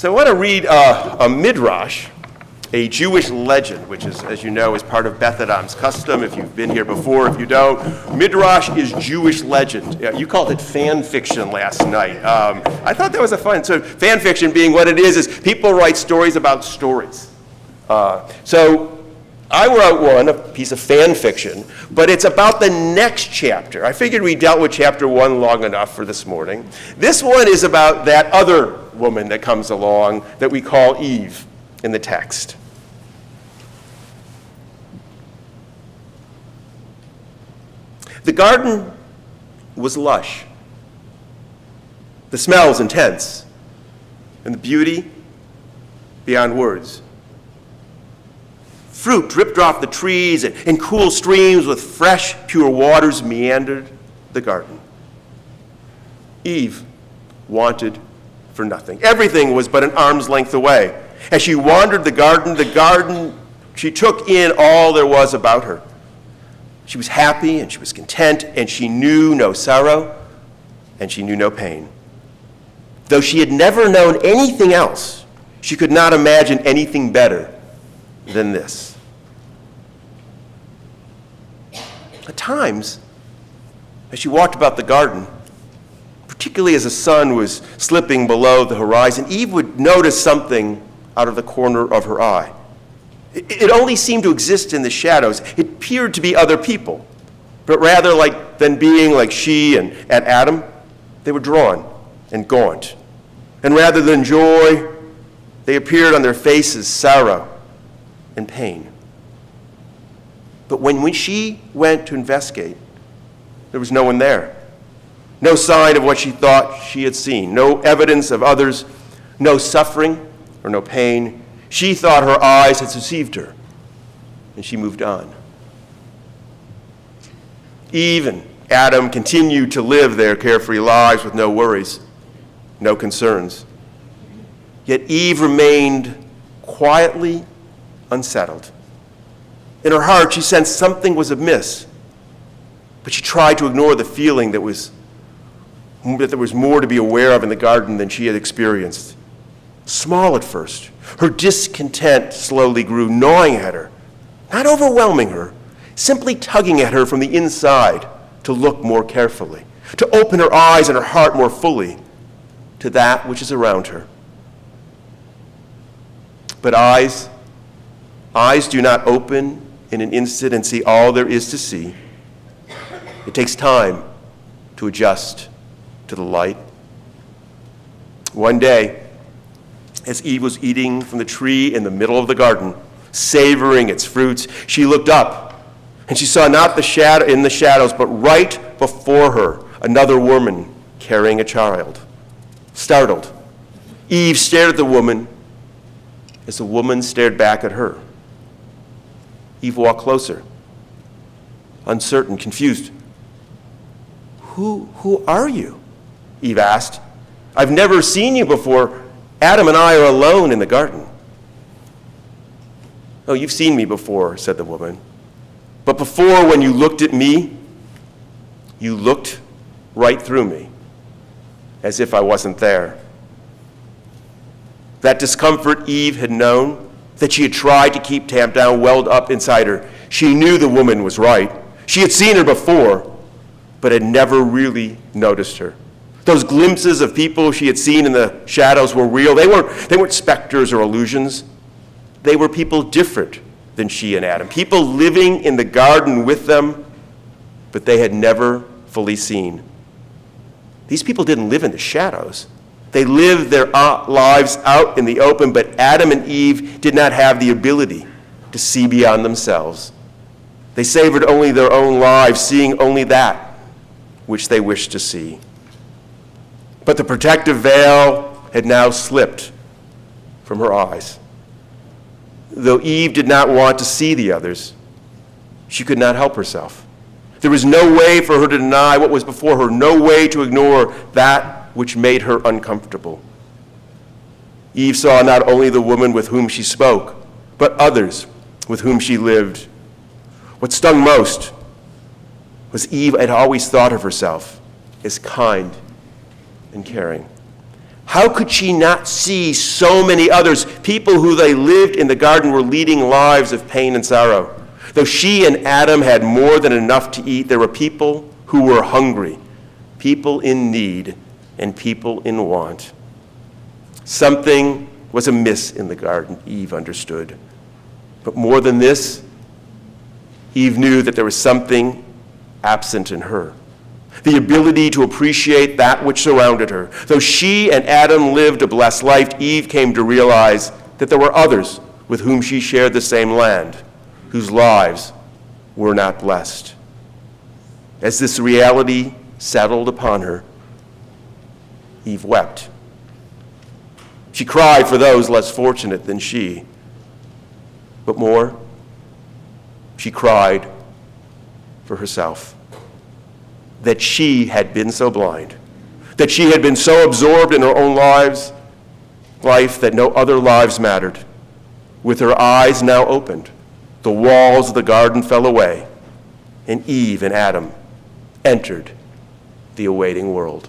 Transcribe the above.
So I want to read a Midrash, a Jewish legend, which is, as you know, is part of Beth Adam's custom. If you've been here before, if you don't, Midrash is Jewish legend. You called it fan fiction last night. I thought that was a fun. So fan fiction being what it is people write stories about stories. So I wrote one, a piece of fan fiction, but it's about the next chapter. I figured we dealt with chapter 1 long enough for this morning. This one is about that other woman that comes along that we call Eve in the text. The garden was lush. The smell was intense, and the beauty beyond words. Fruit dripped off the trees, and cool streams with fresh, pure waters meandered the garden. Eve wanted for nothing. Everything was but an arm's length away. As she wandered the garden, she took in all there was about her. She was happy and she was content, and she knew no sorrow and she knew no pain. Though she had never known anything else, she could not imagine anything better than this. At times, as she walked about the garden, particularly as the sun was slipping below the horizon, Eve would notice something out of the corner of her eye. It only seemed to exist in the shadows. It appeared to be other people, but rather than being like she and Adam, they were drawn and gaunt. And rather than joy, they appeared on their faces sorrow and pain. But when she went to investigate, there was no one there. No sign of what she thought she had seen. No evidence of others. No suffering or no pain. She thought her eyes had deceived her, and she moved on. Eve and Adam continued to live their carefree lives with no worries, no concerns. Yet Eve remained quietly unsettled. In her heart, she sensed something was amiss, but she tried to ignore the feeling that there was more to be aware of in the garden than she had experienced. Small at first, her discontent slowly grew, gnawing at her, not overwhelming her, simply tugging at her from the inside to look more carefully, to open her eyes and her heart more fully to that which is around her. But eyes do not open in an instant and see all there is to see. It takes time to adjust to the light. One day, as Eve was eating from the tree in the middle of the garden, savoring its fruits, she looked up, and she saw not in the shadows, but right before her, another woman carrying a child. Startled, Eve stared at the woman as the woman stared back at her. Eve walked closer, uncertain, confused. Who are you? Eve asked. I've never seen you before. Adam and I are alone in the garden. Oh, you've seen me before, said the woman. But before, when you looked at me, you looked right through me, as if I wasn't there. That discomfort Eve had known, that she had tried to keep tamped down, welled up inside her. She knew the woman was right. She had seen her before, but had never really noticed her. Those glimpses of people she had seen in the shadows were real. They weren't specters or illusions. They were people different than she and Adam, people living in the garden with them, but they had never fully seen. These people didn't live in the shadows. They lived their lives out in the open, but Adam and Eve did not have the ability to see beyond themselves. They savored only their own lives, seeing only that which they wished to see. But the protective veil had now slipped from her eyes. Though Eve did not want to see the others, she could not help herself. There was no way for her to deny what was before her, no way to ignore that which made her uncomfortable. Eve saw not only the woman with whom she spoke, but others with whom she lived. What stung most was Eve had always thought of herself as kind and caring. How could she not see so many others, people who they lived in the garden were leading lives of pain and sorrow? Though she and Adam had more than enough to eat, there were people who were hungry, people in need, and people in want. Something was amiss in the garden, Eve understood. But more than this, Eve knew that there was something absent in her. The ability to appreciate that which surrounded her. Though she and Adam lived a blessed life, Eve came to realize that there were others with whom she shared the same land, whose lives were not blessed. As this reality settled upon her, Eve wept. She cried for those less fortunate than she. But more, she cried for herself. That she had been so blind, that she had been so absorbed in her own life that no other lives mattered. With her eyes now opened, the walls of the garden fell away, and Eve and Adam entered the awaiting world.